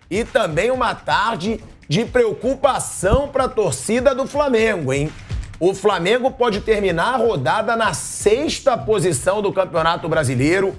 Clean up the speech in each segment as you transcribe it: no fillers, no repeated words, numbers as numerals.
e também uma tarde de preocupação para a torcida do Flamengo, hein? O Flamengo pode terminar a rodada na 6ª posição do Campeonato Brasileiro.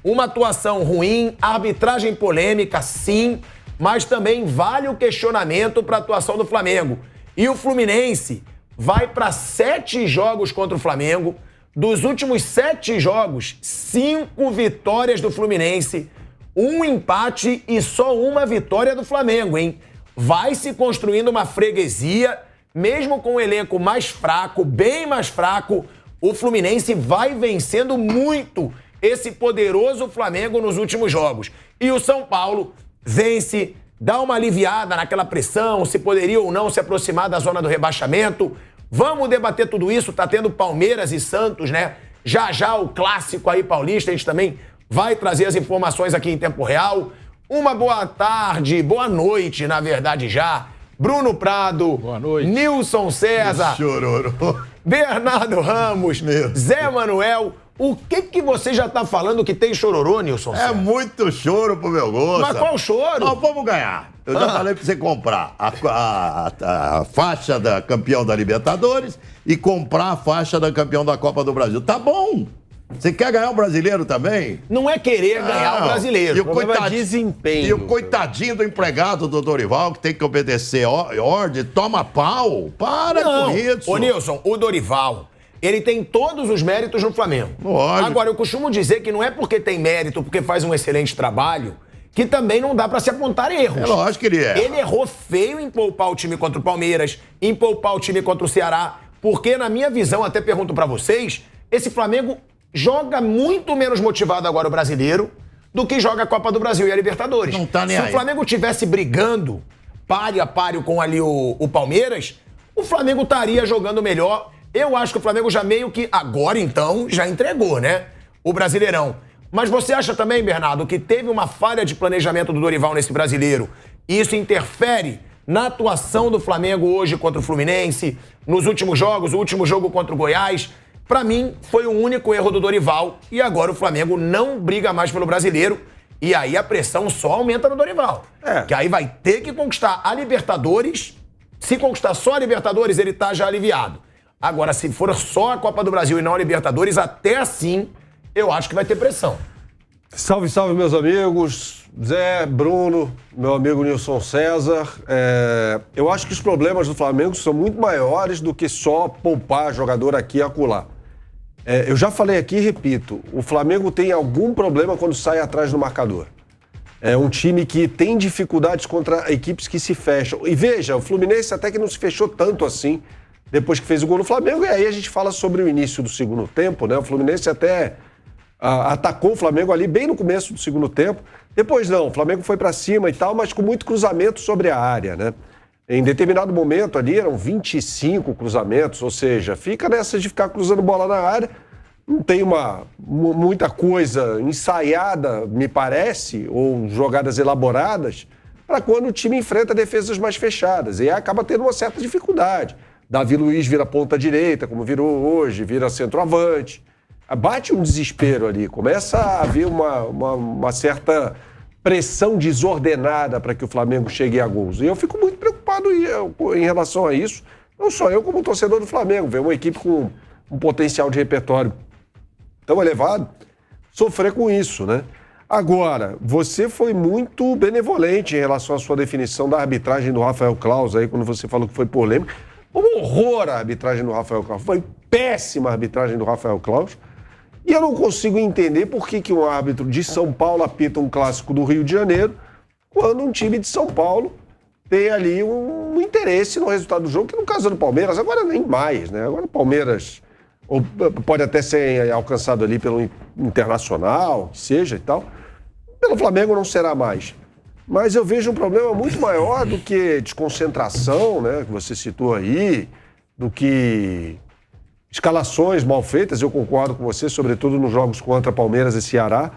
Uma atuação ruim, arbitragem polêmica, sim, mas também vale o questionamento para a atuação do Flamengo. E o Fluminense vai para 7 jogos contra o Flamengo. Dos últimos 7 jogos, 5 vitórias do Fluminense, 1 empate e só 1 vitória do Flamengo, hein? Vai se construindo uma freguesia, mesmo com o elenco mais fraco, bem mais fraco, o Fluminense vai vencendo muito esse poderoso Flamengo nos últimos jogos. E o São Paulo vence, dá uma aliviada naquela pressão, se poderia ou não se aproximar da zona do rebaixamento. Vamos debater tudo isso, tá tendo Palmeiras e Santos, né? Já já o clássico aí paulista, a gente também vai trazer as informações aqui em tempo real. Uma boa tarde, boa noite, na verdade já. Bruno Prado, boa noite. Nilson César, Chororô. Bernardo Ramos, Zé Manuel. O que você já tá falando que tem chororô, Nilson César? É muito choro pro meu gosto. Mas qual choro? Nós vamos ganhar. Eu já falei pra você comprar a faixa da campeão da Libertadores e comprar a faixa da campeão da Copa do Brasil. Tá bom. Você quer ganhar o brasileiro também? Não é querer ganhar o brasileiro. E o coitadinho do empregado do Dorival, que tem que obedecer ordem, toma pau. Para com isso. Ô, Nilson, o Dorival, ele tem todos os méritos no Flamengo. Lógico. Agora, eu costumo dizer que não é porque tem mérito, porque faz um excelente trabalho, que também não dá pra se apontar erros. É lógico que ele é. Ele errou feio em poupar o time contra o Palmeiras, em poupar o time contra o Ceará, porque, na minha visão, até pergunto pra vocês, esse Flamengo joga muito menos motivado agora o brasileiro do que joga a Copa do Brasil e a Libertadores. Não tá nem Se aí. o Flamengo tivesse brigando páreo a páreo com ali o Palmeiras, o Flamengo estaria jogando melhor. Eu acho que o Flamengo já meio que, agora então, já entregou, né? O Brasileirão. Mas você acha também, Bernardo, que teve uma falha de planejamento do Dorival nesse brasileiro e isso interfere na atuação do Flamengo hoje contra o Fluminense, nos últimos jogos, o último jogo contra o Goiás? Pra mim, foi o único erro do Dorival e agora o Flamengo não briga mais pelo brasileiro e aí a pressão só aumenta no Dorival. Que aí vai ter que conquistar a Libertadores. Se conquistar só a Libertadores, ele tá já aliviado. Agora, se for só a Copa do Brasil e não a Libertadores, até assim, eu acho que vai ter pressão. Salve, salve, meus amigos. Zé, Bruno, meu amigo Nilson César. Eu acho que os problemas do Flamengo são muito maiores do que só poupar jogador aqui e acolá. Eu já falei aqui e repito, o Flamengo tem algum problema quando sai atrás do marcador. É um time que tem dificuldades contra equipes que se fecham. E veja, o Fluminense até que não se fechou tanto assim depois que fez o gol no Flamengo. E aí a gente fala sobre o início do segundo tempo, né? O Fluminense até atacou o Flamengo ali bem no começo do segundo tempo. Depois não, o Flamengo foi pra cima e tal, mas com muito cruzamento sobre a área, né? Em determinado momento ali eram 25 cruzamentos, ou seja, fica nessa de ficar cruzando bola na área. Não tem muita coisa ensaiada, me parece, ou jogadas elaboradas, para quando o time enfrenta defesas mais fechadas. E aí acaba tendo uma certa dificuldade. Davi Luiz vira ponta direita, como virou hoje, vira centroavante. Bate um desespero ali, começa a haver uma certa pressão desordenada para que o Flamengo chegue a gols. E eu fico muito preocupado em relação a isso, não só eu como torcedor do Flamengo, ver uma equipe com um potencial de repertório tão elevado, sofrer com isso, né? Agora, você foi muito benevolente em relação à sua definição da arbitragem do Rafael Claus, aí quando você falou que foi polêmica. Um horror a arbitragem do Rafael Claus, foi péssima a arbitragem do Rafael Claus. E eu não consigo entender por que um árbitro de São Paulo apita um clássico do Rio de Janeiro, quando um time de São Paulo tem ali um interesse no resultado do jogo, que no caso do Palmeiras, agora nem mais, né? Agora o Palmeiras pode até ser alcançado ali pelo Internacional, que seja e tal. Pelo Flamengo não será mais. Mas eu vejo um problema muito maior do que desconcentração, né? Que você citou aí, do que escalações mal feitas, eu concordo com você, sobretudo nos jogos contra Palmeiras e Ceará.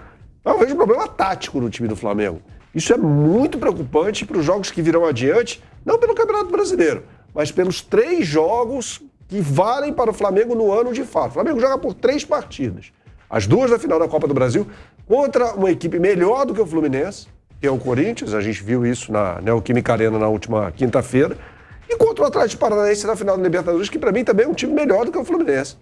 Eu vejo um problema tático no time do Flamengo. Isso é muito preocupante para os jogos que virão adiante, não pelo Campeonato Brasileiro, mas pelos 3 jogos que valem para o Flamengo no ano de fato. O Flamengo joga por 3 partidas. As 2 da final da Copa do Brasil, contra uma equipe melhor do que o Fluminense, que é o Corinthians, a gente viu isso na Neoquímica Arena na última quinta-feira, e contra o Atlético Paranaense na final da Libertadores, que para mim também é um time melhor do que o Fluminense.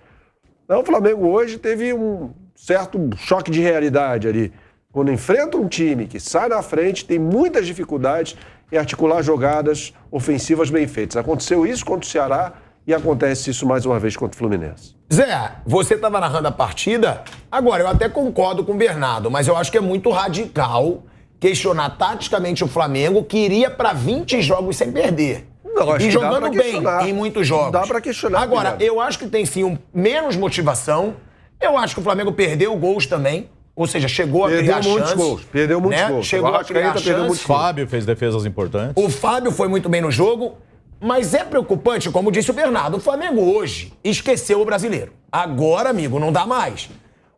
Então o Flamengo hoje teve um certo choque de realidade ali. Quando enfrenta um time que sai na frente, tem muitas dificuldades em articular jogadas ofensivas bem feitas. Aconteceu isso contra o Ceará e acontece isso mais uma vez contra o Fluminense. Zé, você estava narrando a partida. Agora, eu até concordo com o Bernardo, mas eu acho que é muito radical questionar taticamente o Flamengo, que iria para 20 jogos sem perder. Não, acho e que jogando bem em muitos jogos. Dá para questionar. Agora, eu acho que tem sim menos motivação. Eu acho que o Flamengo perdeu gols também. Ou seja, chegou a criar chances. Perdeu muitos gols. Chegou a criar chances. O Fábio fez defesas importantes. O Fábio foi muito bem no jogo. Mas é preocupante, como disse o Bernardo, o Flamengo hoje esqueceu o brasileiro. Agora, amigo, não dá mais.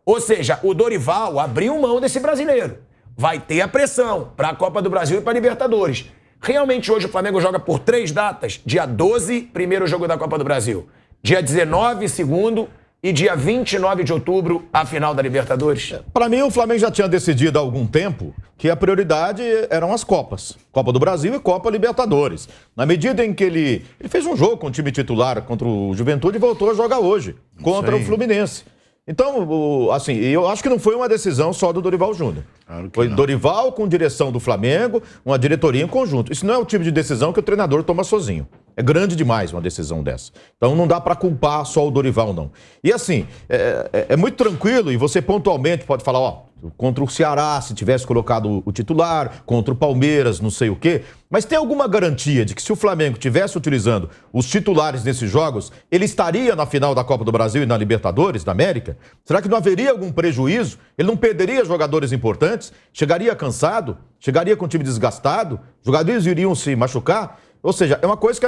Ou seja, o Dorival abriu mão desse brasileiro. Vai ter a pressão para a Copa do Brasil e para a Libertadores. Realmente hoje o Flamengo joga por 3 datas. Dia 12, primeiro jogo da Copa do Brasil. Dia 19, segundo. E dia 29 de outubro, a final da Libertadores. Para mim, o Flamengo já tinha decidido há algum tempo que a prioridade eram as Copas. Copa do Brasil e Copa Libertadores. Na medida em que ele fez um jogo com o time titular contra o Juventude e voltou a jogar hoje contra o Fluminense. Então, assim, eu acho que não foi uma decisão só do Dorival Júnior. Claro foi não. Dorival com direção do Flamengo, uma diretoria em conjunto. Isso não é o tipo de decisão que o treinador toma sozinho. É grande demais uma decisão dessa. Então não dá para culpar só o Dorival, não. E assim, é muito tranquilo e você pontualmente pode falar, ó, contra o Ceará, se tivesse colocado o titular, contra o Palmeiras, não sei o quê. Mas tem alguma garantia de que se o Flamengo estivesse utilizando os titulares nesses jogos, ele estaria na final da Copa do Brasil e na Libertadores da América? Será que não haveria algum prejuízo? Ele não perderia jogadores importantes? Chegaria cansado? Chegaria com o time desgastado? Jogadores iriam se machucar? Ou seja,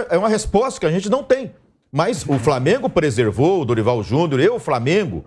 é uma resposta que a gente não tem. Mas o Flamengo preservou, o Dorival Júnior e o Flamengo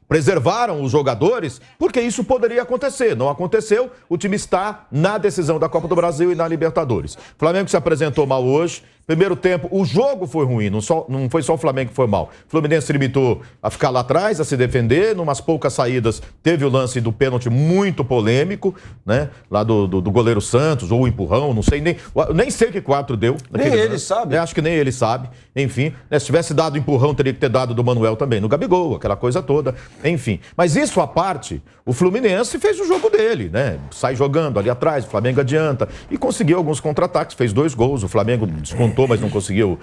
preservaram os jogadores porque isso poderia acontecer. Não aconteceu, o time está na decisão da Copa do Brasil e na Libertadores. O Flamengo se apresentou mal hoje. Primeiro tempo, o jogo foi ruim, não foi só o Flamengo que foi mal. O Fluminense se limitou a ficar lá atrás, a se defender, numas poucas saídas teve o lance do pênalti muito polêmico, né? Lá do goleiro Santos, ou o empurrão, não sei, nem sei que 4 deu. Nem ele sabe. Acho que nem ele sabe. Enfim, né? Se tivesse dado empurrão, teria que ter dado do Manuel também, no Gabigol, aquela coisa toda. Enfim, mas isso à parte, o Fluminense fez o jogo dele, né? Sai jogando ali atrás, o Flamengo adianta e conseguiu alguns contra-ataques, fez 2 gols, o Flamengo descontou, mas não conseguiu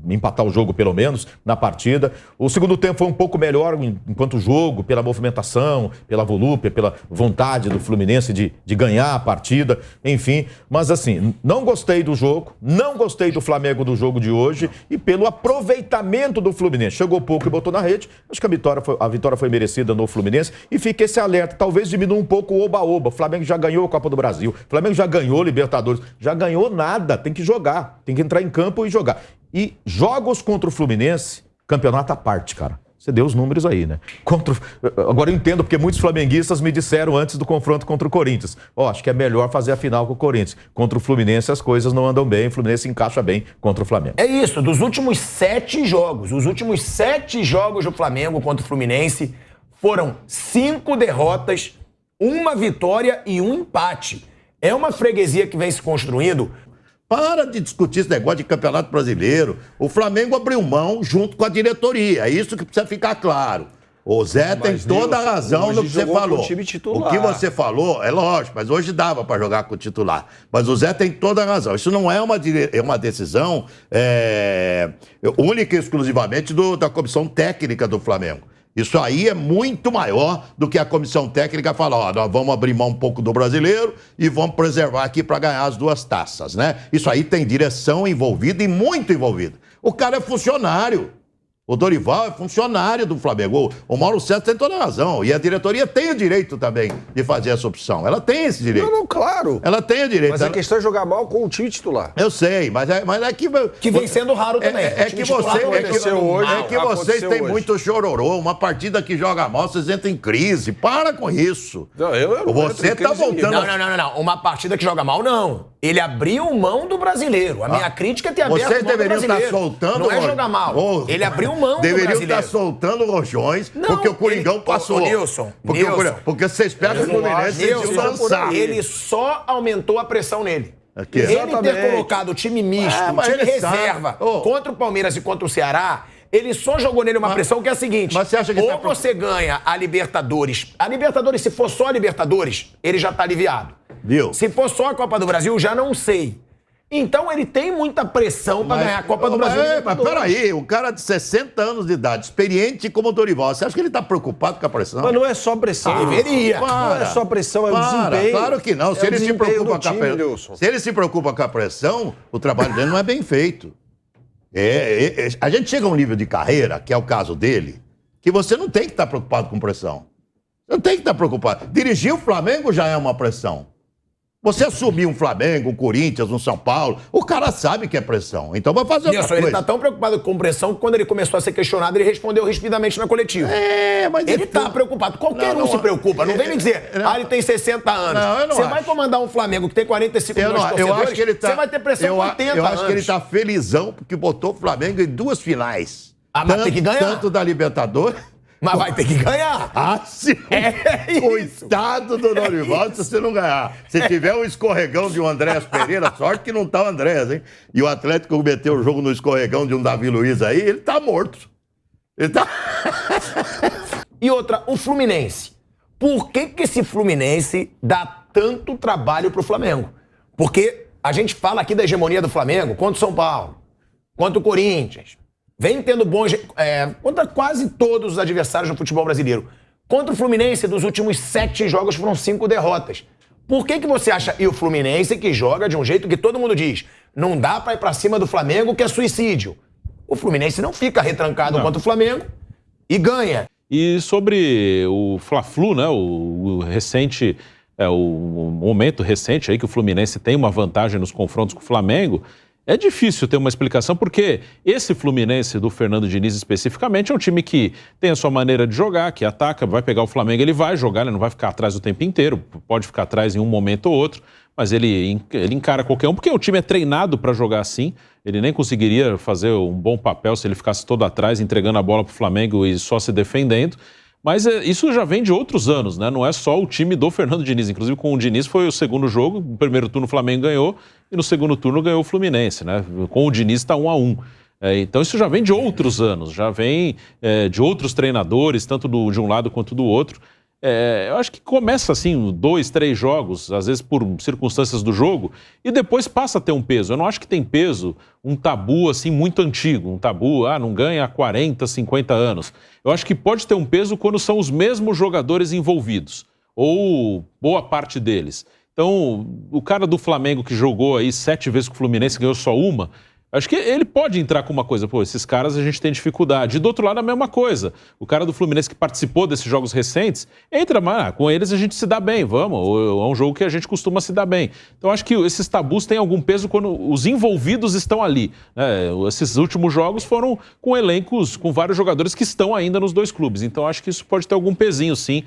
empatar o jogo, pelo menos, na partida. O segundo tempo foi um pouco melhor enquanto jogo, pela movimentação, pela volúpia, pela vontade do Fluminense de ganhar a partida, enfim. Mas, assim, não gostei do jogo, não gostei do Flamengo do jogo de hoje e pelo aproveitamento do Fluminense. Chegou pouco e botou na rede. Acho que a vitória foi merecida no Fluminense e fica esse alerta. Talvez diminua um pouco o oba-oba. O Flamengo já ganhou a Copa do Brasil, o Flamengo já ganhou Libertadores, já ganhou nada, tem que jogar, tem que entrar em campo e jogar. E jogos contra o Fluminense, campeonato à parte, cara. Você deu os números aí, né? Agora eu entendo, porque muitos flamenguistas me disseram antes do confronto contra o Corinthians. Acho que é melhor fazer a final com o Corinthians. Contra o Fluminense as coisas não andam bem, o Fluminense encaixa bem contra o Flamengo. É isso, dos últimos 7 jogos, os últimos 7 jogos do Flamengo contra o Fluminense foram 5 derrotas, 1 vitória e 1 empate. É uma freguesia que vem se construindo. Para de discutir esse negócio de campeonato brasileiro. O Flamengo abriu mão junto com a diretoria. É isso que precisa ficar claro. O Zé tem toda a razão no que você falou. O que você falou, é lógico, mas hoje dava para jogar com o titular. Mas o Zé tem toda a razão. Isso não é uma decisão única e exclusivamente da comissão técnica do Flamengo. Isso aí é muito maior do que a comissão técnica falar, nós vamos abrir mão um pouco do brasileiro e vamos preservar aqui para ganhar as 2 taças, né? Isso aí tem direção envolvida e muito envolvida. O cara é funcionário. O Dorival é funcionário do Flamengo. O Mauro César tem toda a razão. E a diretoria tem o direito também de fazer essa opção. Ela tem esse direito. Não, claro. Ela tem o direito. Mas a questão é jogar mal com o time titular. Eu sei, mas é que... Que vem sendo raro também. Vocês têm muito chororô. Uma partida que joga mal, vocês entram em crise. Para com isso. Não, você tá voltando... Não. Uma partida que joga mal, não. Ele abriu mão do brasileiro. A minha crítica é ter aberto mão do brasileiro. Vocês deveriam estar soltando... Não é jogar mal. Ele abriu mão deveriam estar soltando rojões, porque o Coringão passou. Nilson, porque vocês pegam o Fluminense e eles lançaram. Ele só aumentou a pressão nele. Aqui. Ele Exatamente. ter colocado o time misto, o time reserva, contra o Palmeiras e contra o Ceará, ele só jogou nele uma pressão que é a seguinte: mas você acha que ou você ganha a Libertadores. A Libertadores, se for só a Libertadores, ele já tá aliviado. Viu? Se for só a Copa do Brasil, já não sei. Então ele tem muita pressão pra ganhar a Copa do Brasil. Mas peraí, um cara de 60 anos de idade, experiente como o Dorival, você acha que ele tá preocupado com a pressão? Mas não é só pressão. Deveria. Não é só pressão, é o desempenho. Claro que não. Se ele se preocupa com a pressão, se ele se preocupa com a pressão, o trabalho dele não é bem feito. A gente chega a um nível de carreira, que é o caso dele, que você não tem que estar preocupado com pressão. Você não tem que estar preocupado. Dirigir o Flamengo já é uma pressão. Você assumir um Flamengo, um Corinthians, um São Paulo, o cara sabe que é pressão. Então vai fazer outra coisa. Ele tá tão preocupado com pressão que quando ele começou a ser questionado, ele respondeu rispidamente na coletiva. Mas ele tá preocupado. Qualquer um se preocupa. Não vem me dizer, ele tem 60 anos. Não, eu não Você acho. vai comandar um Flamengo que tem 45 milhões de torcedores, eu acho que ele tá, você vai ter pressão com 80 anos. Eu acho que ele tá felizão porque botou o Flamengo em 2 finais. Mas tem que ganhar. Tanto da Libertadores... Mas vai ter que ganhar. Sim. Isso. Coitado do Dorival se você não ganhar. Se tiver um escorregão de um Andréas Pereira, sorte que não tá o Andréas, hein? E o Atlético meteu o jogo no escorregão de um Davi Luiz aí, ele tá morto. Ele tá... E outra, o Fluminense. Por que esse Fluminense dá tanto trabalho pro Flamengo? Porque a gente fala aqui da hegemonia do Flamengo contra o São Paulo, contra o Corinthians. Vem tendo bons... contra quase todos os adversários do futebol brasileiro. Contra o Fluminense, dos últimos 7 jogos foram 5 derrotas. Por que você acha... E o Fluminense que joga de um jeito que todo mundo diz, não dá pra ir pra cima do Flamengo que é suicídio. O Fluminense não fica retrancado contra o Flamengo e ganha. E sobre o Fla-Flu, né, o recente... o momento recente aí que o Fluminense tem uma vantagem nos confrontos com o Flamengo... É difícil ter uma explicação, porque esse Fluminense do Fernando Diniz especificamente é um time que tem a sua maneira de jogar, que ataca, vai pegar o Flamengo, ele vai jogar, ele não vai ficar atrás o tempo inteiro, pode ficar atrás em um momento ou outro, mas ele encara qualquer um, porque o time é treinado para jogar assim, ele nem conseguiria fazer um bom papel se ele ficasse todo atrás, entregando a bola para o Flamengo e só se defendendo. Mas isso já vem de outros anos, né? Não é só o time do Fernando Diniz. Inclusive, com o Diniz foi o segundo jogo, no primeiro turno o Flamengo ganhou e no segundo turno ganhou o Fluminense, né? Com o Diniz está 1-1. Então isso já vem de outros anos, já vem de outros treinadores, tanto de um lado quanto do outro. Eu acho que começa assim, 2, 3 jogos, às vezes por circunstâncias do jogo, e depois passa a ter um peso. Eu não acho que tem peso um tabu assim muito antigo, um tabu, não ganha há 40, 50 anos. Eu acho que pode ter um peso quando são os mesmos jogadores envolvidos, ou boa parte deles. Então, o cara do Flamengo que jogou aí 7 vezes com o Fluminense e ganhou só uma, acho que ele pode entrar com uma coisa, esses caras a gente tem dificuldade. E do outro lado a mesma coisa. O cara do Fluminense que participou desses jogos recentes, entra, mas com eles a gente se dá bem, vamos. É um jogo que a gente costuma se dar bem. Então acho que esses tabus têm algum peso quando os envolvidos estão ali. Esses últimos jogos foram com elencos, com vários jogadores que estão ainda nos 2 clubes. Então acho que isso pode ter algum pezinho, sim.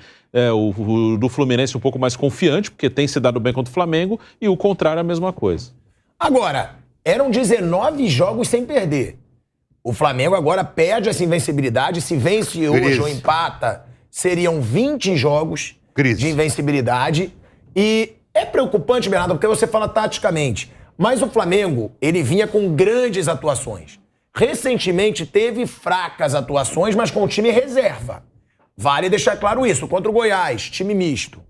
O do Fluminense um pouco mais confiante, porque tem se dado bem contra o Flamengo, e o contrário é a mesma coisa. Agora... Eram 19 jogos sem perder. O Flamengo agora perde essa invencibilidade. Se vence hoje ou empata, seriam 20 jogos de invencibilidade. E é preocupante, Bernardo, porque você fala taticamente. Mas o Flamengo, ele vinha com grandes atuações. Recentemente teve fracas atuações, mas com o time reserva. Vale deixar claro isso. Contra o Goiás, time misto.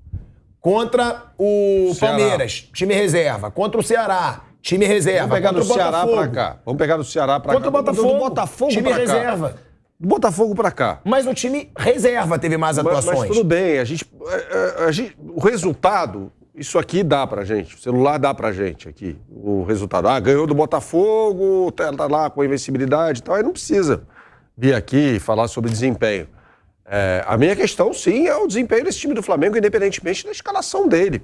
Contra o Palmeiras, time reserva. Contra o Ceará, time reserva. Vamos pegar do Ceará pra cá. Vamos pegar do Ceará pra cá. Contra o Botafogo, do Botafogo time pra reserva. Cá. Do Botafogo pra cá. Mas o time reserva teve mais atuações. Mas tudo bem, o resultado, isso aqui dá pra gente. O celular dá pra gente aqui. O resultado. Ganhou do Botafogo, tá lá com a invencibilidade e tal. Aí não precisa vir aqui e falar sobre desempenho. A minha questão, sim, é o desempenho desse time do Flamengo, independentemente da escalação dele.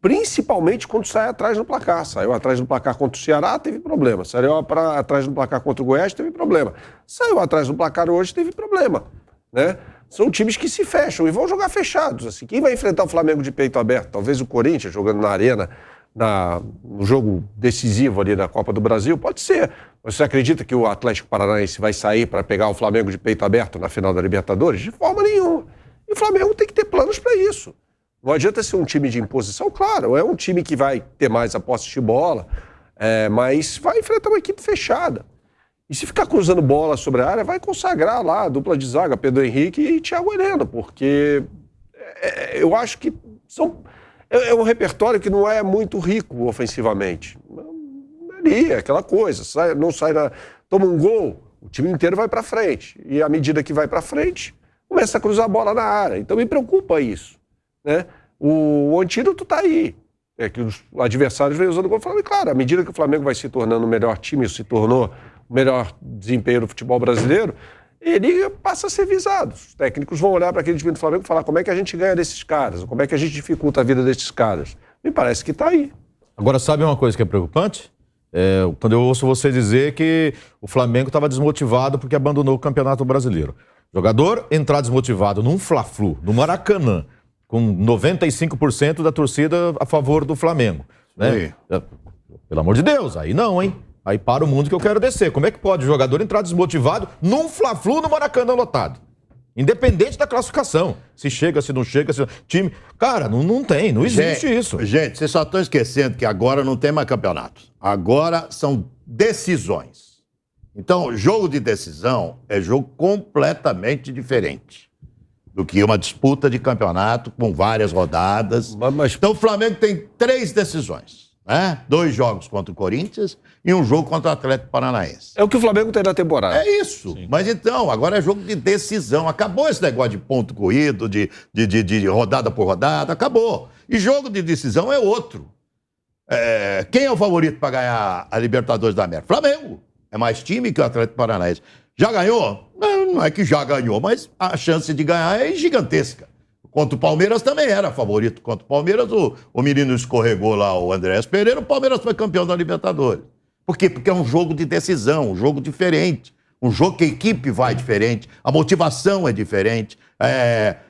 Principalmente quando sai atrás no placar. Saiu atrás no placar contra o Ceará, teve problema. Saiu atrás no placar contra o Goiás, teve problema. Saiu atrás no placar hoje, teve problema. Né? São times que se fecham e vão jogar fechados. Assim. Quem vai enfrentar o Flamengo de peito aberto? Talvez o Corinthians, jogando na Arena, no jogo decisivo ali da Copa do Brasil? Pode ser. Você acredita que o Atlético Paranaense vai sair para pegar o Flamengo de peito aberto na final da Libertadores? De forma nenhuma. E o Flamengo tem que ter planos para isso. Não adianta ser um time de imposição, claro, é um time que vai ter mais a posse de bola, mas vai enfrentar uma equipe fechada. E se ficar cruzando bola sobre a área, vai consagrar lá a dupla de zaga, Pedro Henrique e Thiago Heleno, porque eu acho que é um repertório que não é muito rico ofensivamente. Ali, aquela coisa, toma um gol, o time inteiro vai para frente. E à medida que vai para frente, começa a cruzar a bola na área. Então me preocupa isso, né? O antídoto está aí. É que os adversários vêm usando o gol. E claro, à medida que o Flamengo vai se tornando o melhor time, se tornou o melhor desempenho do futebol brasileiro, ele passa a ser visado. Os técnicos vão olhar para aquele time do Flamengo e falar como é que a gente ganha desses caras, como é que a gente dificulta a vida desses caras. Me parece que está aí. Agora, sabe uma coisa que é preocupante? Quando eu ouço você dizer que o Flamengo estava desmotivado porque abandonou o Campeonato Brasileiro. Jogador entrar desmotivado num Fla-Flu, no Maracanã, com 95% da torcida a favor do Flamengo. Né? Pelo amor de Deus, aí não, hein? Aí para o mundo que eu quero descer. Como é que pode o jogador entrar desmotivado num Fla-Flu no Maracanã lotado? Independente da classificação. Se chega, se não chega, se... time... Cara, não tem, não existe isso. Gente, vocês só estão esquecendo que agora não tem mais campeonato. Agora são decisões. Então, jogo de decisão é jogo completamente diferente do que uma disputa de campeonato com várias rodadas. Então, o Flamengo tem 3 decisões, né? 2 jogos contra o Corinthians e um jogo contra o Atlético Paranaense. É o que o Flamengo tem na temporada. É isso. Sim. Mas então, agora é jogo de decisão. Acabou esse negócio de ponto corrido, de rodada por rodada, acabou. E jogo de decisão é outro. Quem é o favorito para ganhar a Libertadores da América? Flamengo. É mais time que o Atlético Paranaense. Já ganhou? Não é que já ganhou, mas a chance de ganhar é gigantesca. Contra o Palmeiras também era favorito. Contra o Palmeiras, o menino escorregou lá, o Andrés Pereira, o Palmeiras foi campeão da Libertadores. Por quê? Porque é um jogo de decisão, um jogo diferente. Um jogo que a equipe vai diferente, a motivação é diferente,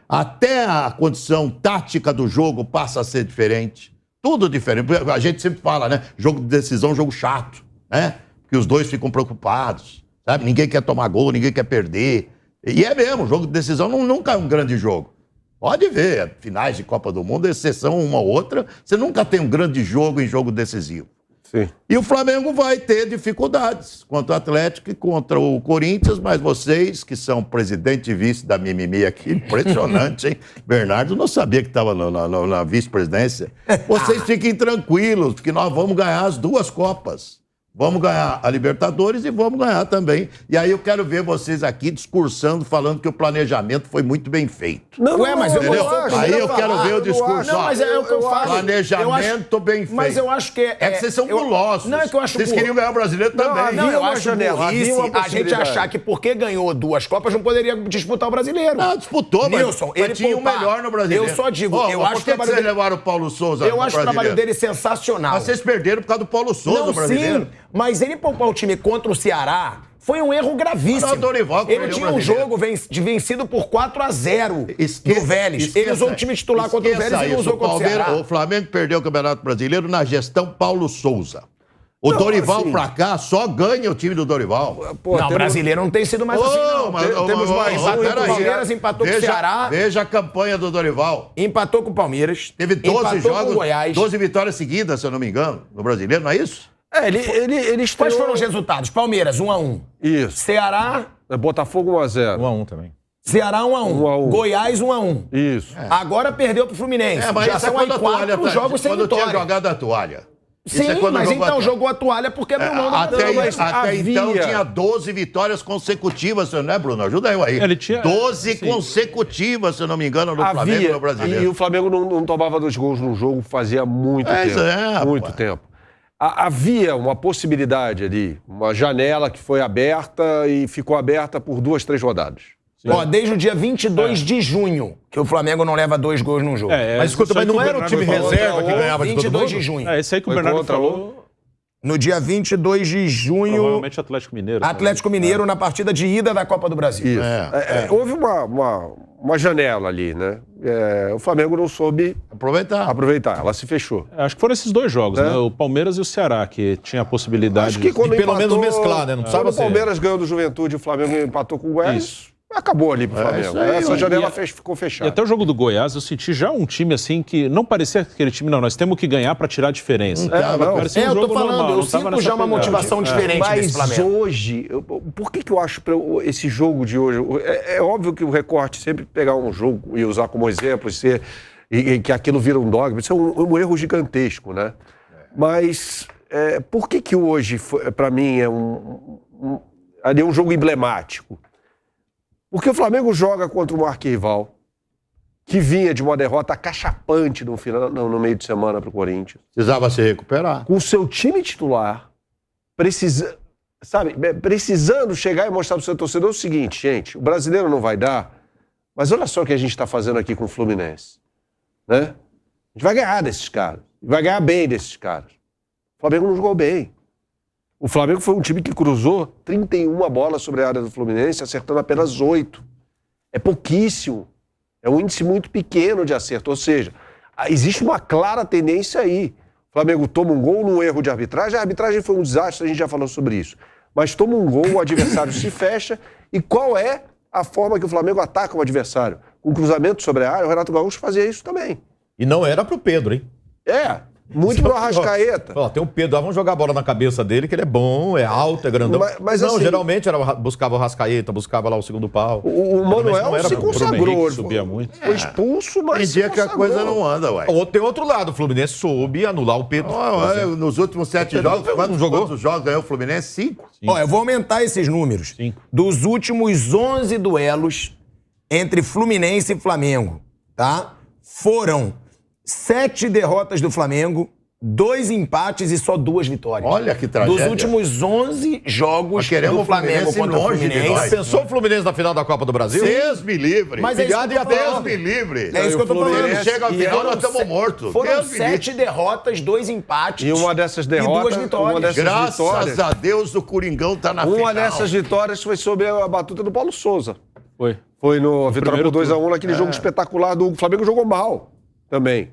até a condição tática do jogo passa a ser diferente. Tudo diferente. A gente sempre fala, né? Jogo de decisão, jogo chato, né? Porque os dois ficam preocupados, sabe? Ninguém quer tomar gol, ninguém quer perder. E é mesmo, jogo de decisão nunca é um grande jogo. Pode ver, finais de Copa do Mundo, exceção uma ou outra, você nunca tem um grande jogo em jogo decisivo. Sim. E o Flamengo vai ter dificuldades contra o Atlético e contra o Corinthians, mas vocês, que são presidente e vice da mimimi aqui, impressionante, hein? Bernardo não sabia que estava na vice-presidência. Vocês fiquem tranquilos, porque nós vamos ganhar as 2 Copas. Vamos ganhar a Libertadores e vamos ganhar também. E aí eu quero ver vocês aqui discursando, falando que o planejamento foi muito bem feito. Mas eu entendeu? não Aí eu quero ver o discurso. Não, mas é o que eu falo. Planejamento bem feito. Mas eu acho que é que vocês são gulosos. Não, é que eu acho Vocês queriam ganhar o brasileiro também. Não, eu acho janela, burrice a gente achar que porque ganhou 2 Copas não poderia disputar o brasileiro. Não, disputou, Nilson, ele tinha o melhor no brasileiro. Eu só digo, eu acho que vocês levaram o Paulo Souza Eu acho o trabalho dele sensacional. Mas vocês perderam por causa do Paulo Souza no brasileiro. Sim, mas ele poupar o time contra o Ceará foi um erro gravíssimo. Não, o Dorival ele tinha um jogo vencido por 4-0 do Vélez. Ele usou o time titular contra o Vélez e não usou contra o Ceará. O Flamengo perdeu o Campeonato Brasileiro na gestão Paulo Souza. O Dorival assim, pra cá só ganha o time do Dorival. Não, brasileiro não tem sido mais assim, não. Temos mais empatou com o Palmeiras, empatou com o Ceará. Veja a campanha do Dorival. Empatou com o Palmeiras. Teve 12 jogos, com o Goiás. 12 vitórias seguidas, se eu não me engano, no brasileiro, não é isso? Ele estreou... Quais foram os resultados? Palmeiras, 1-1. Isso. Ceará... Botafogo, 1-0. 1-1 também. Ceará, 1-1. Goiás, 1-1. Isso. Agora perdeu pro Fluminense. Mas já são aí 4 jogos sem vitória. Quando tinha jogado a toalha. Sim, mas então jogou a toalha porque abriu mão da Até então tinha 12 vitórias consecutivas, não é, Bruno? Ajuda eu aí. Ele tinha 12 consecutivas, se eu não me engano, no Flamengo e no Brasileiro. E o Flamengo não tomava 2 gols num jogo fazia muito tempo. Muito tempo. Havia uma possibilidade ali, uma janela que foi aberta e ficou aberta por 2, 3 rodadas. Ó, desde o dia 22 de junho, que o Flamengo não leva 2 gols num jogo. Mas escuta, mas não era o time reserva que ganhava de todo mundo? 22 de junho. Esse aí que o Bernardo falou. No dia 22 de junho... Provavelmente Atlético Mineiro. Atlético Mineiro na partida de ida da Copa do Brasil. Isso. Houve uma uma janela ali, né? O Flamengo não soube aproveitar, ela se fechou. Acho que foram esses 2 jogos, né? O Palmeiras e o Ceará, que tinha a possibilidade Acho que quando de pelo menos mesclar, né? Não quando precisava o Palmeiras ganhou do Juventude e o Flamengo empatou com o Goiás, acabou ali pro Flamengo. isso aí, Essa janela ficou E fechada. até o jogo do Goiás, eu senti já um time assim que não parecia aquele time, não, nós temos que ganhar para tirar a diferença. Parecia eu tô jogo falando, normal, eu não tava sinto nessa já uma pegada. motivação diferente desse Mas Flamengo. hoje, por que eu acho esse jogo de hoje? É óbvio que o recorte sempre pegar um jogo e usar como exemplo e que aquilo vira um dogma, isso é um erro gigantesco, né? Mas por que hoje, para mim, é um jogo emblemático? Porque o Flamengo joga contra um arquirrival que vinha de uma derrota acachapante no meio de semana para o Corinthians. Precisava se recuperar. Com o seu time titular, precisando chegar e mostrar para o seu torcedor o seguinte, gente, o brasileiro não vai dar, mas olha só o que a gente está fazendo aqui com o Fluminense. Né? A gente vai ganhar desses caras. Vai ganhar bem desses caras. O Flamengo não jogou bem. O Flamengo foi um time que cruzou 31 bolas sobre a área do Fluminense, acertando apenas 8. É pouquíssimo. É um índice muito pequeno de acerto. Ou seja, existe uma clara tendência aí. O Flamengo toma um gol num erro de arbitragem. A arbitragem foi um desastre, a gente já falou sobre isso. Mas toma um gol, o adversário se fecha. E qual é a forma que o Flamengo ataca o adversário? Com cruzamento sobre a área, o Renato Gaúcho fazia isso também. E não era pro Pedro, hein? Muito pro Arrascaeta. Ó, tem o Pedro, vamos jogar a bola na cabeça dele, que ele é bom, é alto, é grandão. Mas não, assim, geralmente buscava o Arrascaeta, buscava lá o segundo pau. O Manuel se consagrou. Subia muito. Foi expulso, mas Tem dia que a coisa não anda, ué. Tem outro lado, o Fluminense soube anular o Pedro. Nos últimos 7 jogos, quantos jogos ganhou o Fluminense? 5? Ó, eu vou aumentar esses números. 5. Dos últimos 11 duelos entre Fluminense e Flamengo, tá? Foram 7 derrotas do Flamengo, 2 empates e só 2 vitórias. Olha que tragédia. Dos últimos 11 jogos do Flamengo contra o Fluminense. Pensou o Fluminense na final da Copa do Brasil? Deus me livre. Mas é isso que eu tô Deus falando. me livre. É isso que eu tô falando. Chega ao final, nós estamos mortos. Foram Deus me livre. 7 derrotas, 2 empates. E uma dessas derrotas, e 2 vitórias. uma dessas Graças vitórias, a Deus, o Coringão tá na final. uma dessas vitórias foi sob a batuta do Paulo Souza. Foi. Foi no vitória por primeiro 2-1, naquele jogo espetacular do Flamengo, jogou mal também.